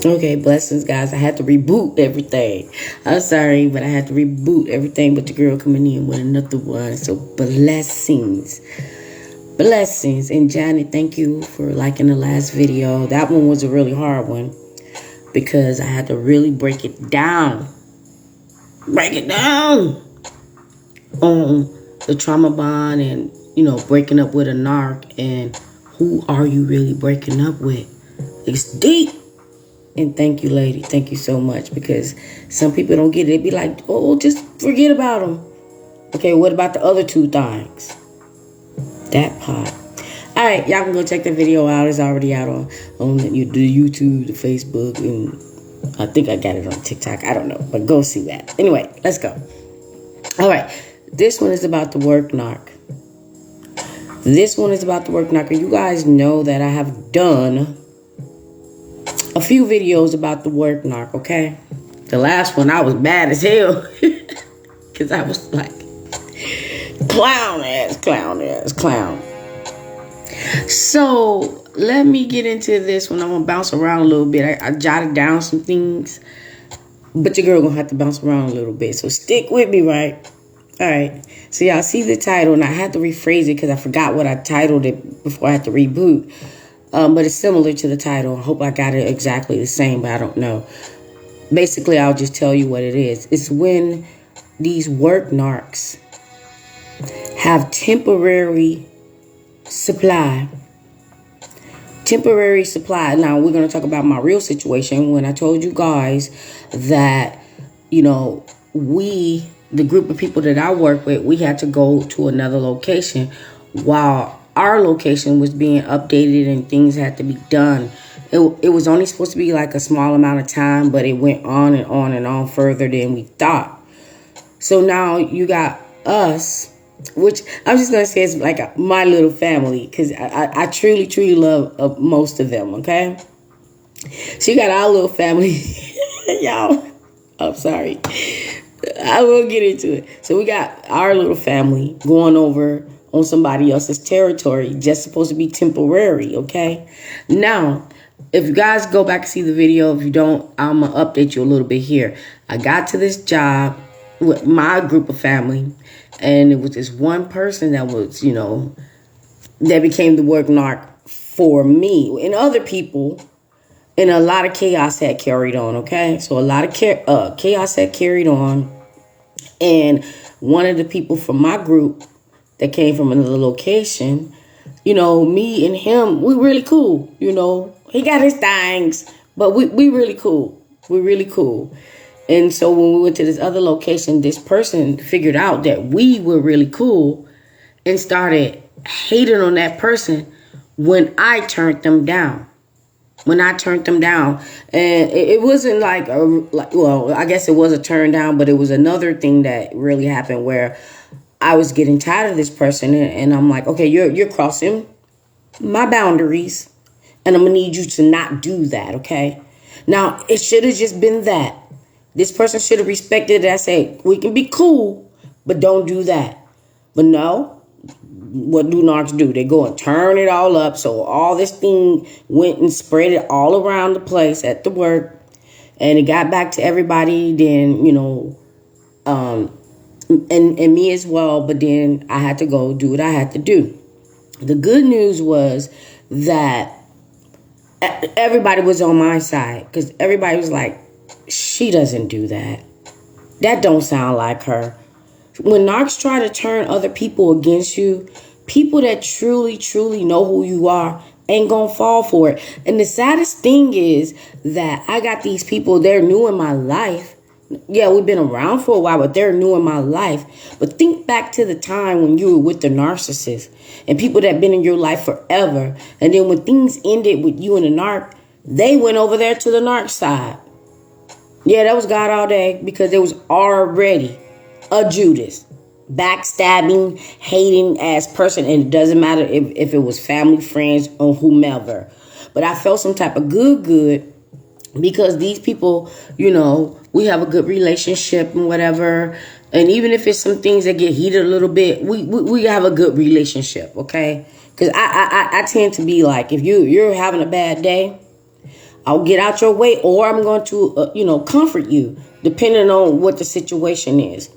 Okay, blessings, guys. I had to reboot everything. I'm sorry, but I had to reboot everything. But the girl coming in with another one. So blessings. Blessings. And Johnny, thank you for liking the last video. That one was a really hard one because I had to really break it down. Break it down on the trauma bond and, breaking up with a narc. And who are you really breaking up with? It's deep. And thank you, lady. Thank you so much, because some people don't get it. They be like, oh, just forget about them. Okay, what about the other two things? That part. All right, y'all can go check the video out. It's already out on the YouTube, the Facebook, and I think I got it on TikTok. I don't know, but go see that. Anyway, let's go. All right, this one is about the work narc. This one is about the work narc. And you guys know that I have done a few videos about the work narc, okay? The last one, I was bad as hell. Because I was like, clown. So, let me get into this one. I'm going to bounce around a little bit. I jotted down some things. But your girl going to have to bounce around a little bit. So, stick with me, right? All right. So, y'all see the title. And I had to rephrase it because I forgot what I titled it before I had to reboot. But it's similar to the title. I hope I got it exactly the same, but I don't know. Basically, I'll just tell you what it is. It's when these work narcs have temporary supply. Temporary supply. Now, we're going to talk about my real situation when I told you guys that, the group of people that I work with, we had to go to another location while our location was being updated and things had to be done. It was only supposed to be like a small amount of time, but it went on and on and on further than we thought. So now you got us, which I'm just going to say is like my little family, because I truly, truly love most of them, okay? So you got our little family. Y'all, I'm sorry. I will get into it. So we got our little family going over on somebody else's territory, just supposed to be temporary, okay? Now, if you guys go back and see the video, if you don't, I'm going to update you a little bit here. I got to this job with my group of family, and it was this one person that was, that became the work narc for me. And other people, and a lot of chaos had carried on, okay? So a lot of chaos had carried on, and one of the people from my group that came from another location, me and him, we really cool, He got his things, but we really cool. We're really cool. And so when we went to this other location, this person figured out that we were really cool and started hating on that person when I turned them down. And it wasn't like, I guess it was a turn down, but it was another thing that really happened where I was getting tired of this person, and I'm like, okay, you're crossing my boundaries, and I'm gonna need you to not do that, okay? Now, it should have just been that. This person should have respected that. I say, we can be cool, but don't do that. But no, what do narcs do? They go and turn it all up. So all this thing went and spread it all around the place at the work, and it got back to everybody. Then, and me as well, but then I had to go do what I had to do. The good news was that everybody was on my side, because everybody was like, she doesn't do that. That don't sound like her. When narcs try to turn other people against you, people that truly, truly know who you are ain't gonna fall for it. And the saddest thing is that I got these people, they're new in my life. Yeah, we've been around for a while, but they're new in my life. But think back to the time when you were with the narcissist and people that have been in your life forever. And then when things ended with you and the narc, they went over there to the narc side. Yeah, that was God all day, because there was already a Judas, backstabbing, hating ass person. And it doesn't matter if it was family, friends, or whomever. But I felt some type of good because these people, we have a good relationship and whatever. And even if it's some things that get heated a little bit, we have a good relationship, okay? Because I tend to be like, if you're having a bad day, I'll get out your way, or I'm going to, comfort you, depending on what the situation is.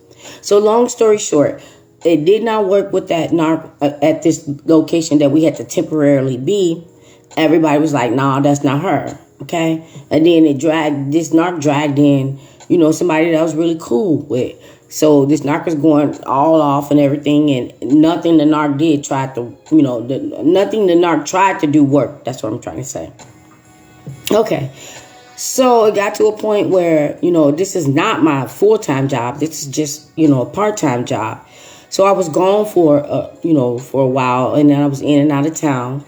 So long story short, it did not work with that narc at this location that we had to temporarily be. Everybody was like, nah, that's not her. Okay. And then this narc dragged in, somebody that I was really cool with. So this narc was going all off and everything, and nothing the narc did tried to, nothing the narc tried to do worked. That's what I'm trying to say. Okay. So it got to a point where, this is not my full-time job. This is just, a part-time job. So I was gone for a while, and then I was in and out of town.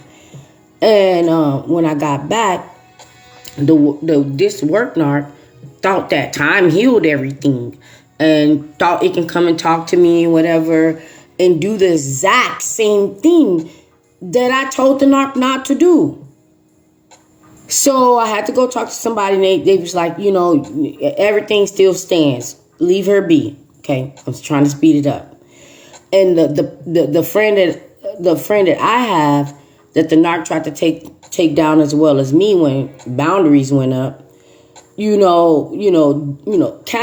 And when I got back, this work narc thought that time healed everything, and thought it can come and talk to me and whatever, and do the exact same thing that I told the narc not to do. So I had to go talk to somebody, and they was like, everything still stands. Leave her be. Okay, I was trying to speed it up. And the friend that I have that the narc tried to take down as well as me when boundaries went up, kind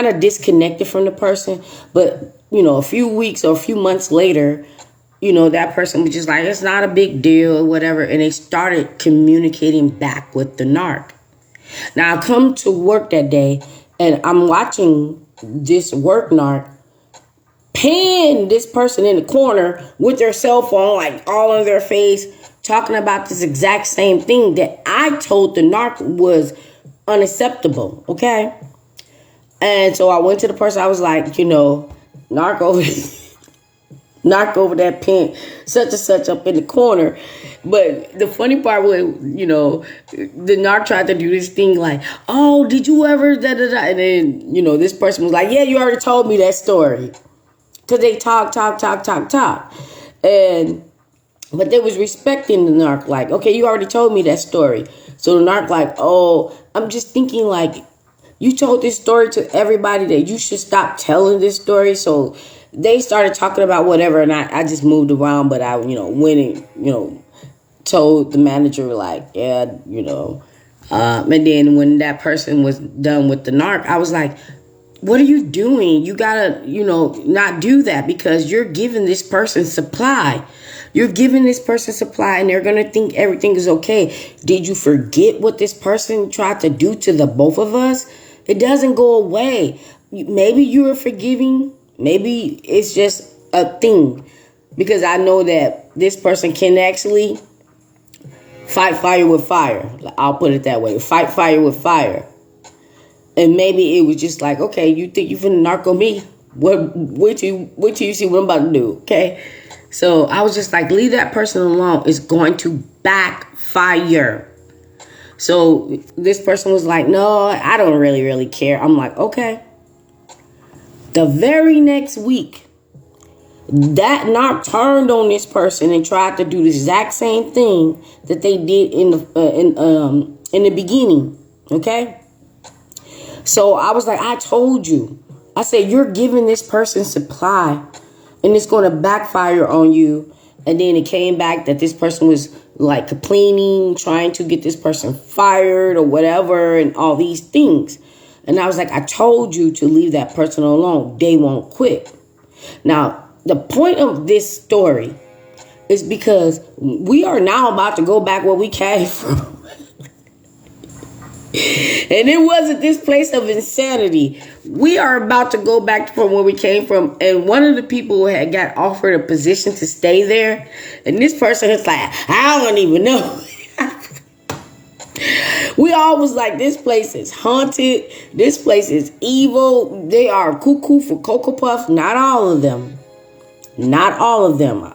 of disconnected from the person. But, a few weeks or a few months later, that person was just like, it's not a big deal or whatever. And they started communicating back with the narc. Now I come to work that day, and I'm watching this work narc pin this person in the corner with their cell phone, like all on their face, talking about this exact same thing that I told the narc was unacceptable. Okay. And so I went to the person. I was like, narc over that pin, such and such up in the corner. But the funny part was, the narc tried to do this thing like, oh, did you ever, da da da? And then, this person was like, yeah, you already told me that story. Because they talk. But they was respecting the narc, like, okay, you already told me that story. So the narc like, oh, I'm just thinking like, you told this story to everybody that you should stop telling this story. So they started talking about whatever, and I just moved around, but I, went and, told the manager, like, yeah, and then when that person was done with the narc, I was like, what are you doing? You gotta, not do that, because you're giving this person supply. You're giving this person supply, and they're going to think everything is okay. Did you forget what this person tried to do to the both of us? It doesn't go away. Maybe you are forgiving. Maybe it's just a thing, because I know that this person can actually fight fire with fire. I'll put it that way. Fight fire with fire. And maybe it was just like, okay, you think you finna narco me? Wait till you see what I'm about to do, okay? So I was just like, leave that person alone. It's going to backfire. So this person was like, no, I don't really care. I'm like, okay. The very next week, that narc turned on this person and tried to do the exact same thing that they did in the beginning, okay? So I was like, I told you. I said, you're giving this person supply, and it's going to backfire on you. And then it came back that this person was like complaining, trying to get this person fired or whatever, and all these things. And I was like, I told you to leave that person alone. They won't quit. Now, the point of this story is because we are now about to go back where we came from. And it wasn't this place of insanity. We are about to go back from where we came from. And one of the people had got offered a position to stay there. And this person is like, I don't even know. We all was like, this place is haunted. This place is evil. They are cuckoo for Cocoa Puff. Not all of them. Not all of them.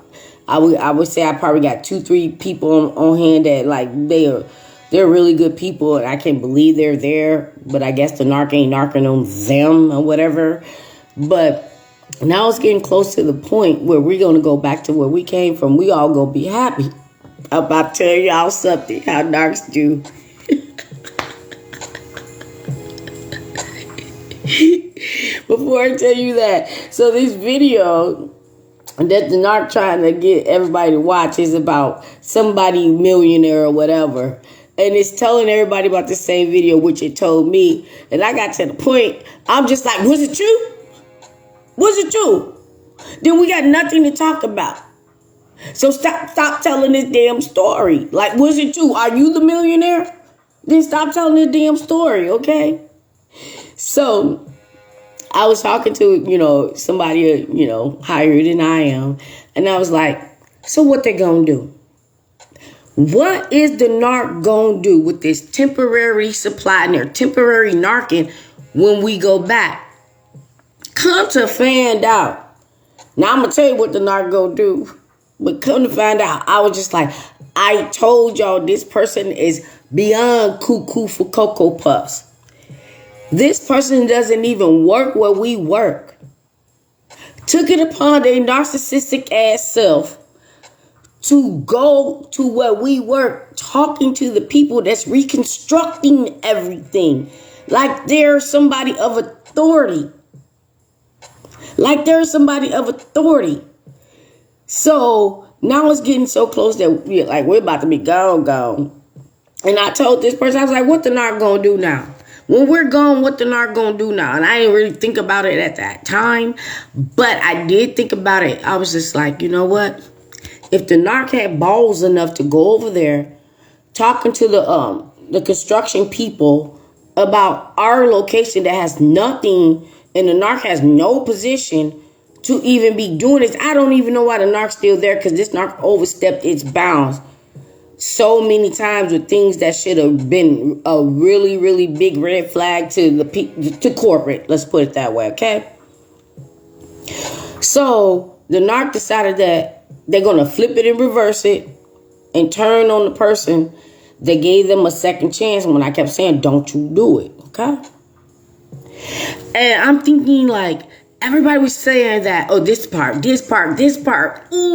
I would say I probably got 2-3 people on hand that like they're really good people, and I can't believe they're there. But I guess the narc ain't narking on them or whatever. But now it's getting close to the point where we're going to go back to where we came from. We all going to be happy. I'm about to tell y'all something, how narcs do. Before I tell you that, so this video that the narc trying to get everybody to watch is about somebody millionaire or whatever. and it's telling everybody about the same video, which it told me. And I got to the point, I'm just like, was it you? Was it you? Then we got nothing to talk about. So stop telling this damn story. Like, was it you? Are you the millionaire? Then stop telling this damn story, okay? So I was talking to, somebody, higher than I am. And I was like, so what they gonna do? What is the narc gonna do with this temporary supply and their temporary narking when we go back? Come to find out. Now I'm gonna tell you what the narc gonna do. But come to find out, I was just like, I told y'all this person is beyond cuckoo for Cocoa Puffs. This person doesn't even work where we work. Took it upon their narcissistic ass self to go to where we work, talking to the people that's reconstructing everything. Like they're somebody of authority. So now it's getting so close that we're about to be gone. And I told this person, I was like, what the narc gonna do now? When we're gone, what the narc gonna do now? And I didn't really think about it at that time, but I did think about it. I was just like, you know what? If the narc had balls enough to go over there, talking to the construction people about our location that has nothing, and the narc has no position to even be doing this. I don't even know why the narc's still there, because this narc overstepped its bounds so many times with things that should have been a really, really big red flag to corporate. Let's put it that way, okay? So the narc decided that they're going to flip it and reverse it and turn on the person that gave them a second chance when I kept saying, don't you do it, okay? And I'm thinking like, everybody was saying that, oh, this part, ooh,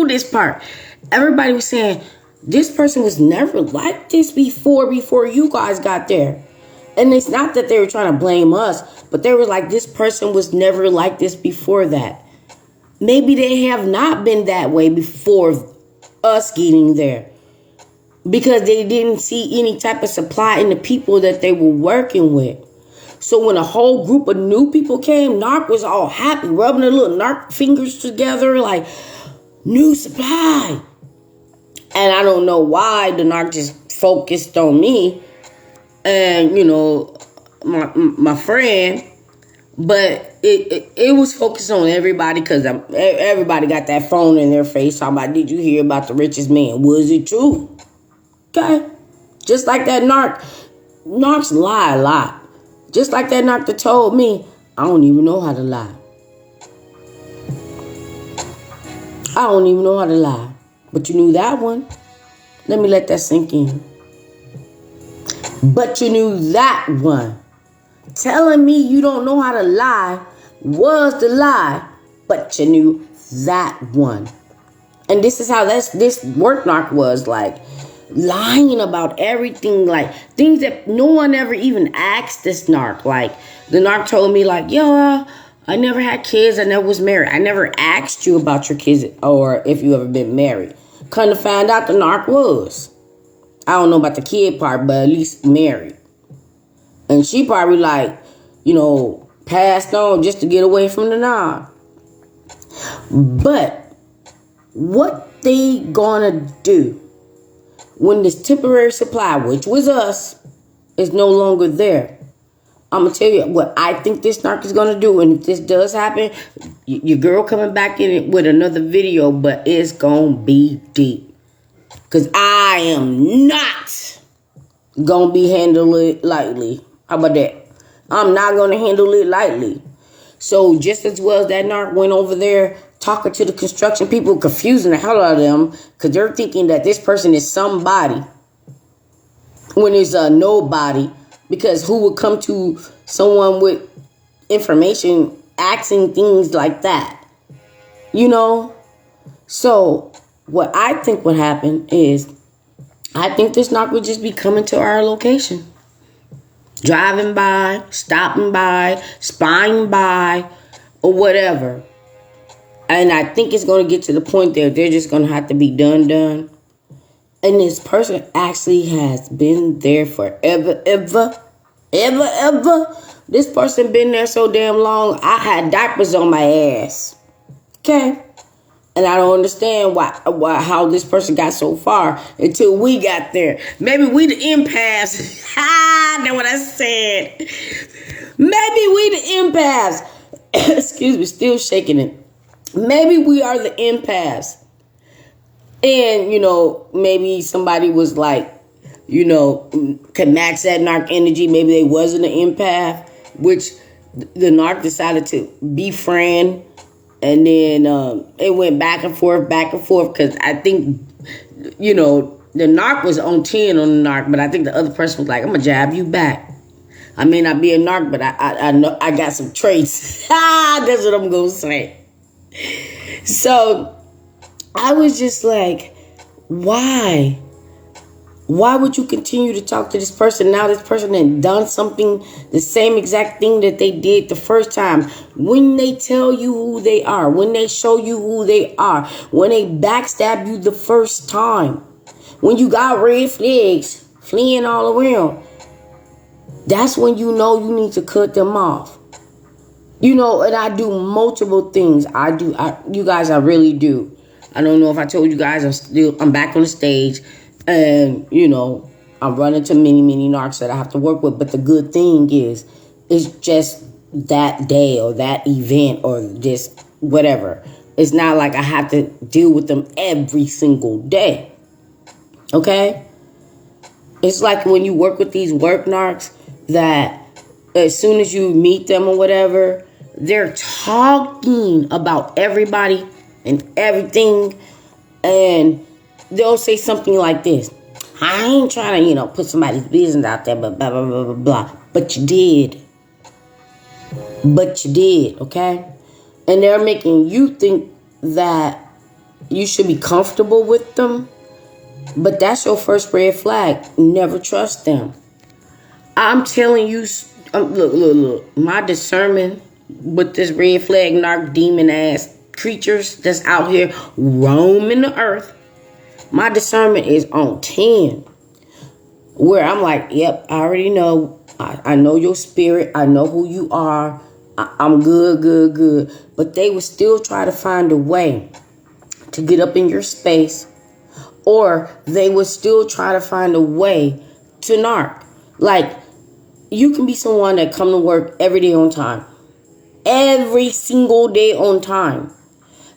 this part. Everybody was saying, this person was never like this before you guys got there. And it's not that they were trying to blame us, but they were like, this person was never like this before that. Maybe they have not been that way before us getting there, because they didn't see any type of supply in the people that they were working with. So when a whole group of new people came, narc was all happy, rubbing their little narc fingers together like, new supply. And I don't know why the narc just focused on me and, my friend. But it was focused on everybody, because everybody got that phone in their face talking about, did you hear about the richest man? Was it true? Okay. Just like that narcs lie a lot. Just like that narc that told me, I don't even know how to lie. I don't even know how to lie. But you knew that one. Let me let that sink in. But you knew that one. Telling me you don't know how to lie was the lie, but you knew that one. And this is how this work narc was like, lying about everything, like things that no one ever even asked this narc. Like the narc told me like, yo, I never had kids. I never was married. I never asked you about your kids or if you ever been married. Come to find out the narc was. I don't know about the kid part, but at least married. And she probably like, passed on just to get away from the narc. But what they gonna do when this temporary supply, which was us, is no longer there? I'm going to tell you what I think this narc is going to do. And if this does happen, your girl coming back in it with another video, but it's going to be deep. Because I am not going to be handling it lightly. How about that? I'm not going to handle it lightly. So just as well as that narc went over there talking to the construction people, confusing the hell out of them, because they're thinking that this person is somebody when it's a nobody. Because who would come to someone with information asking things like that? So what I think would happen is, I think this narc would just be coming to our location. Driving by, stopping by, spying by, or whatever. And I think it's going to get to the point that they're just going to have to be done. And this person actually has been there forever, ever. This person been there so damn long, I had diapers on my ass. Okay? And I don't understand how this person got so far until we got there. Maybe we the empaths. That's what I said. Maybe we the empaths. Excuse me, still shaking it. Maybe we are the empaths. And, maybe somebody was like, can match that narc energy. Maybe they wasn't an empath, which the narc decided to befriend. And then it went back and forth, because I think, the narc was on 10 on the narc, but I think the other person was like, I'm going to jab you back. I may not be a narc, but I know I got some traits. That's what I'm going to say. So I was just like, why? Why would you continue to talk to this person? Now this person had done something, the same exact thing that they did the first time. When they tell you who they are, when they show you who they are, when they backstab you the first time, when you got red flags fleeing all around, that's when you know you need to cut them off. And I do multiple things. You guys, I really do. I don't know if I told you guys, I'm back on the stage. And, I'm running to many narcs that I have to work with. But the good thing is, it's just that day or that event or this whatever. It's not like I have to deal with them every single day. Okay? It's like when you work with these work narcs that as soon as you meet them or whatever, they're talking about everybody and everything. And they'll say something like this. I ain't trying to, put somebody's business out there, but blah, blah, blah, blah, blah. But you did. Okay? And they're making you think that you should be comfortable with them. But that's your first red flag. Never trust them. I'm telling you, look. My discernment with this red flag, narc, demon ass creatures that's out here roaming the earth. My discernment is on 10. Where I'm like, yep, I already know. I know your spirit. I know who you are. I'm good. But they would still try to find a way to get up in your space. Or they would still try to find a way to narc. Like, you can be someone that come to work every day on time. Every single day on time.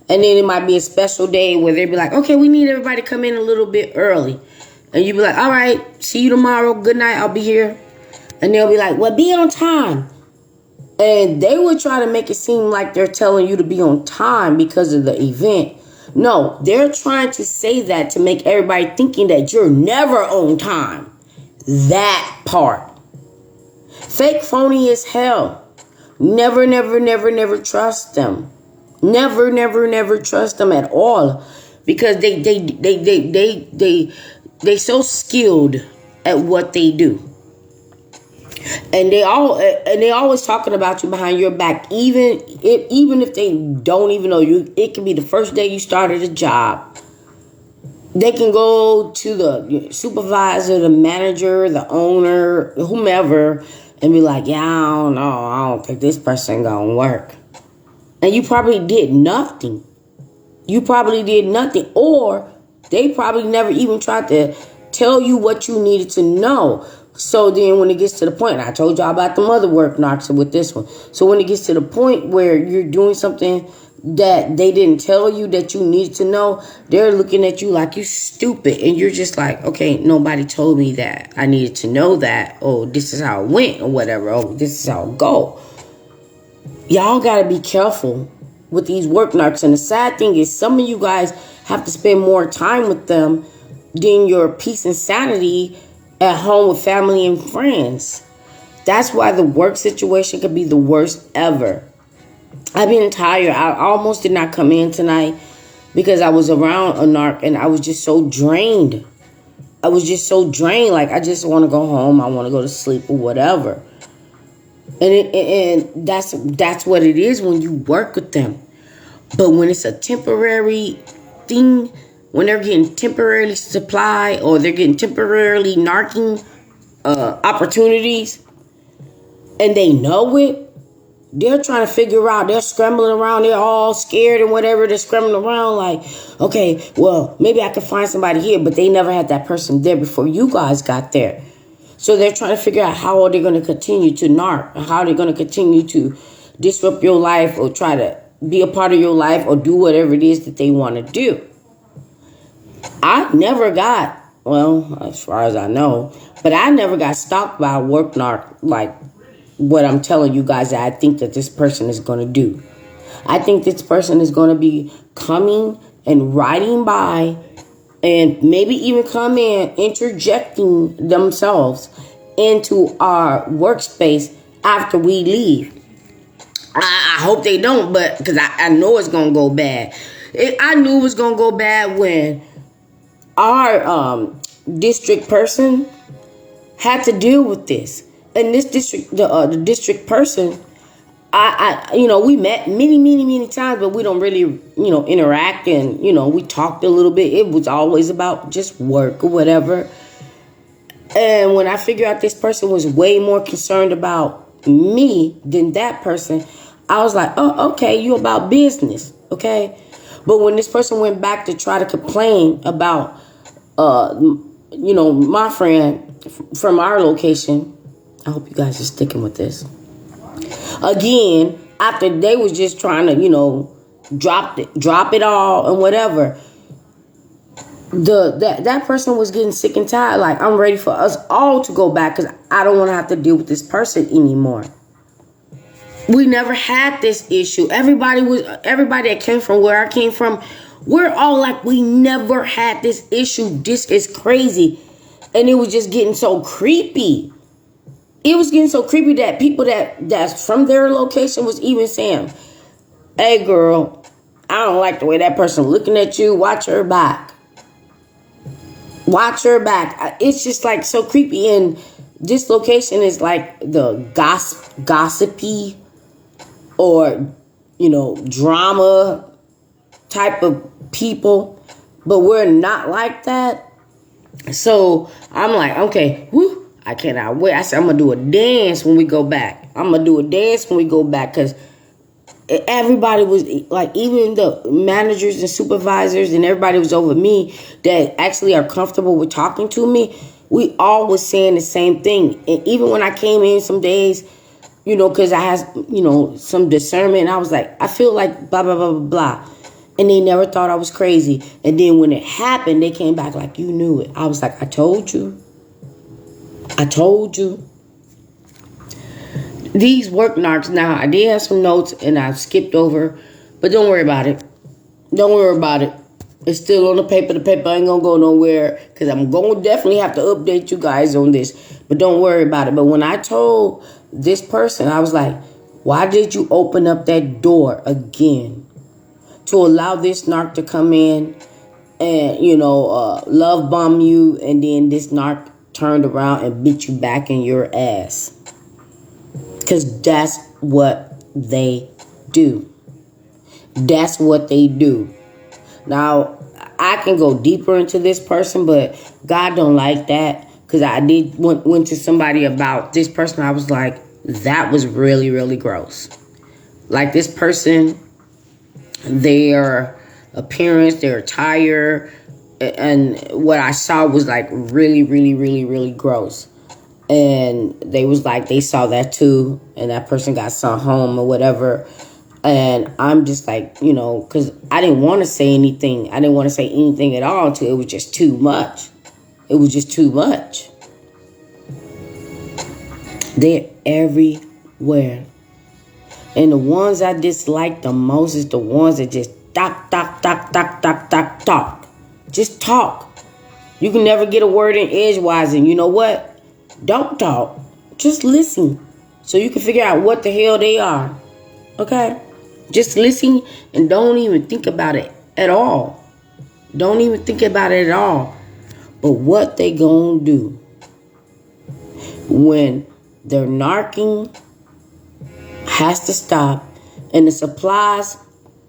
And then it might be a special day where they'd be like, okay, we need everybody to come in a little bit early. And you'd be like, all right, see you tomorrow. Good night. I'll be here. And they'll be like, well, be on time. And they would try to make it seem like they're telling you to be on time because of the event. No, they're trying to say that to make everybody thinking that you're never on time. That part. Fake, phony as hell. Never trust them. Never trust them at all, because they so skilled at what they do, and they always talking about you behind your back, even if they don't even know you. It can be the first day you started a job. They can go to the supervisor, the manager, the owner, whomever, and be like, yeah, I don't think this person gonna work. And you probably did nothing. Or they probably never even tried to tell you what you needed to know. So then when it gets to the point, and I told y'all about the mother work knocks with this one. So when it gets to the point where you're doing something that they didn't tell you that you needed to know, they're looking at you like you stupid. And you're just like, okay, nobody told me that. I needed to know that. Oh, this is how it went or whatever. Oh, this is how it go. Y'all got to be careful with these work narcs. And the sad thing is some of you guys have to spend more time with them than your peace and sanity at home with family and friends. That's why the work situation could be the worst ever. I've been tired. I almost did not come in tonight because I was around a narc and I was just so drained. Like, I just want to go home. I want to go to sleep or whatever. And that's what it is when you work with them. But when it's a temporary thing, when they're getting temporarily supply or they're getting temporarily narking opportunities and they know it, they're trying to figure out, they're scrambling around, they're all scared and whatever, they're scrambling around like, okay, well, maybe I can find somebody here, but they never had that person there before you guys got there. So they're trying to figure out how are they going to continue to narc, how are they going to continue to disrupt your life or try to be a part of your life or do whatever it is that they want to do. I never got, well, as far as I know, but I never got stalked by a work narc like what I'm telling you guys that I think that this person is going to do. I think this person is going to be coming and riding by and maybe even come in, interjecting themselves into our workspace after we leave. I hope they don't, but because I know it's going to go bad. I knew it was going to go bad when our district person had to deal with this. And this district, the district person, we met many times, but we don't really, interact and, we talked a little bit. It was always about just work or whatever. And when I figured out this person was way more concerned about me than that person, I was like, oh, okay, you about business, okay? But when this person went back to try to complain about, my friend from our location, I hope you guys are sticking with this. Again, after they was just trying to, drop it all and whatever, that person was getting sick and tired. Like, I'm ready for us all to go back because I don't want to have to deal with this person anymore. We never had this issue. Everybody that came from where I came from, we're all like, we never had this issue. This is crazy. And it was just getting so creepy. It was getting so creepy that people that's from their location was even saying, hey, girl, I don't like the way that person looking at you. Watch her back. Watch her back. It's just like so creepy. And this location is like the gossipy or, drama type of people. But we're not like that. So I'm like, okay, whoo. I cannot wait. I said, I'm going to do a dance when we go back. I'm going to do a dance when we go back because everybody was like, even the managers and supervisors and everybody was over me that actually are comfortable with talking to me. We all was saying the same thing. And even when I came in some days, because I had, some discernment, I was like, I feel like blah, blah, blah, blah, blah. And they never thought I was crazy. And then when it happened, they came back like, you knew it. I was like, I told you. I told you. These work narcs. Now, I did have some notes and I skipped over. But don't worry about it. Don't worry about it. It's still on the paper. The paper ain't going to go nowhere. Because I'm going to definitely have to update you guys on this. But don't worry about it. But when I told this person, I was like, why did you open up that door again? To allow this narc to come in and, love bomb you. And then this narc turned around and bit you back in your ass. Because that's what they do. That's what they do. Now, I can go deeper into this person, but God don't like that. Because I did went to somebody about this person. I was like, that was really, really gross. Like this person, their appearance, their attire, and what I saw was like really, really, really, really gross. And they was like, they saw that too. And that person got sent home or whatever. And I'm just like, because I didn't want to say anything. I didn't want to say anything at all until it was just too much. It was just too much. They're everywhere. And the ones I dislike the most is the ones that just talk. Just talk. You can never get a word in edgewise. And you know what? Don't talk. Just listen. So you can figure out what the hell they are. Okay? Just listen and don't even think about it at all. Don't even think about it at all. But what they gonna do when their narking has to stop and the supplies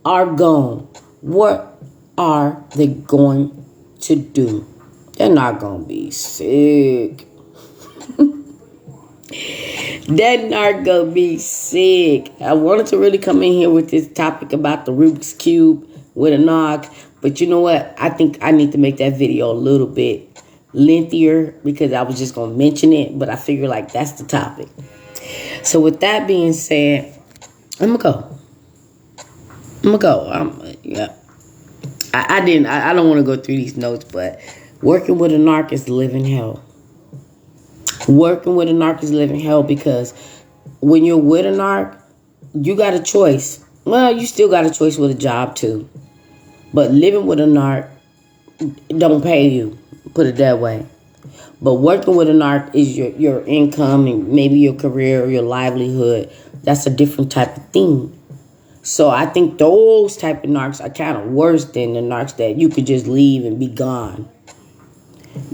are gone? What are they going to do? They're not going to be sick. They're not going to be sick. I wanted to really come in here with this topic about the Rubik's Cube with a narc. But you know what? I think I need to make that video a little bit lengthier because I was just going to mention it. But I figure like that's the topic. So with that being said, I'm going to go. Yeah. I don't want to go through these notes, but working with a narc is living hell. Working with a narc is living hell because when you're with a narc, you got a choice. Well, you still got a choice with a job too. But living with a narc don't pay you, put it that way. But working with a narc is your income and maybe your career or your livelihood. That's a different type of thing. So I think those type of narcs are kind of worse than the narcs that you could just leave and be gone.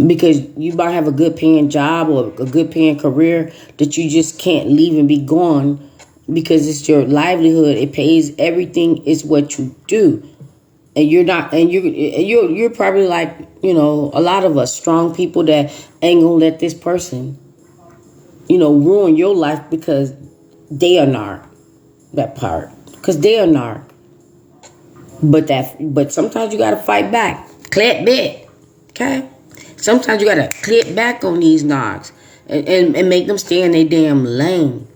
Because you might have a good paying job or a good paying career that you just can't leave and be gone because it's your livelihood. It pays everything. It's what you do. And you're not, and you're probably like, you know, a lot of us strong people that ain't gonna let this person, you know, ruin your life because they are narc. That part. Because they are narc. But sometimes you gotta fight back. Clap back. Okay? Sometimes you gotta clip back on these narcs and make them stay in their damn lane.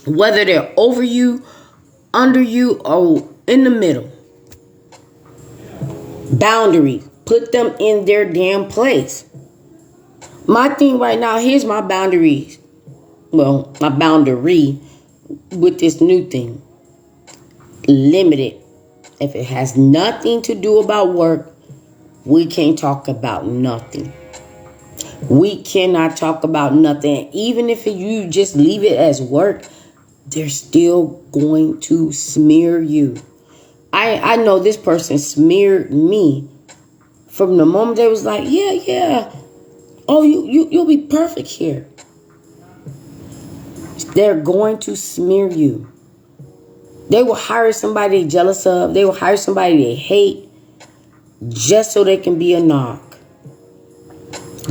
Whether they're over you, under you, or in the middle. Boundaries. Put them in their damn place. My thing right now, here's my boundaries. Well, my boundary with this new thing. Limit it. If it has nothing to do about work, we can't talk about nothing. We cannot talk about nothing. Even if you just leave it as work, they're still going to smear you. I know this person smeared me from the moment they was like, yeah. Oh, you'll be perfect here. They're going to smear you. They will hire somebody they're jealous of. They will hire somebody they hate just so they can be a narc.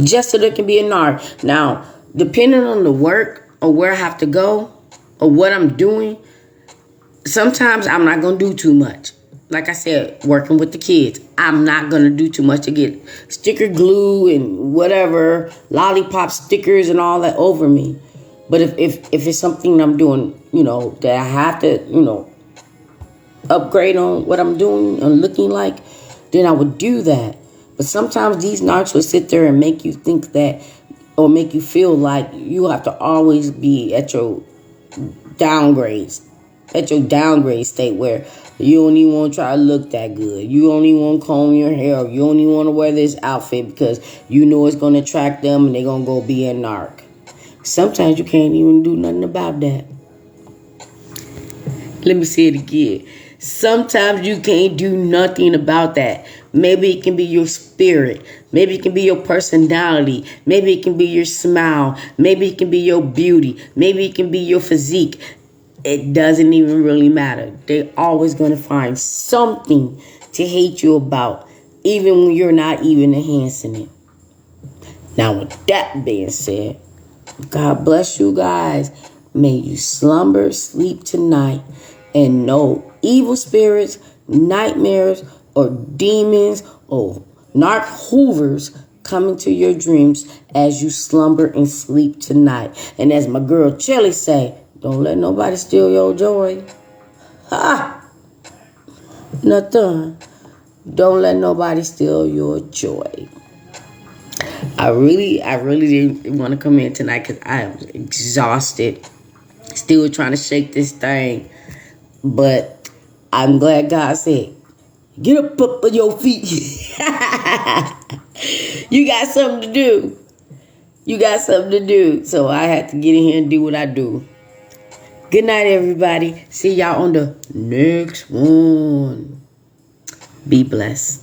Just so they can be a narc. Now, depending on the work or where I have to go or what I'm doing, sometimes I'm not going to do too much. Like I said, working with the kids, I'm not going to do too much to get sticker glue and whatever, lollipop stickers and all that over me. But if it's something I'm doing, you know, that I have to, you know, upgrade on what I'm doing and looking like, then I would do that. But sometimes these narcs will sit there and make you think that, or make you feel like you have to always be at your downgrade state where you don't even want to try to look that good. You don't even want to comb your hair. You don't even want to wear this outfit because you know it's going to attract them and they're going to go be a narc. Sometimes you can't even do nothing about that. Let me say it again. Sometimes you can't do nothing about that. Maybe it can be your spirit. Maybe it can be your personality. Maybe it can be your smile. Maybe it can be your beauty. Maybe it can be your physique. It doesn't even really matter. They're always going to find something to hate you about, even when you're not even enhancing it. Now, with that being said, God bless you guys. May you slumber, sleep tonight, and no evil spirits, nightmares, or demons, or narc hoovers come into your dreams as you slumber and sleep tonight. And as my girl Chelly say, don't let nobody steal your joy. Ha! Nothing. Don't let nobody steal your joy. I really didn't want to come in tonight because I am exhausted. Still trying to shake this thing. But I'm glad God said, get up on your feet. You got something to do. You got something to do. So I had to get in here and do what I do. Good night, everybody. See y'all on the next one. Be blessed.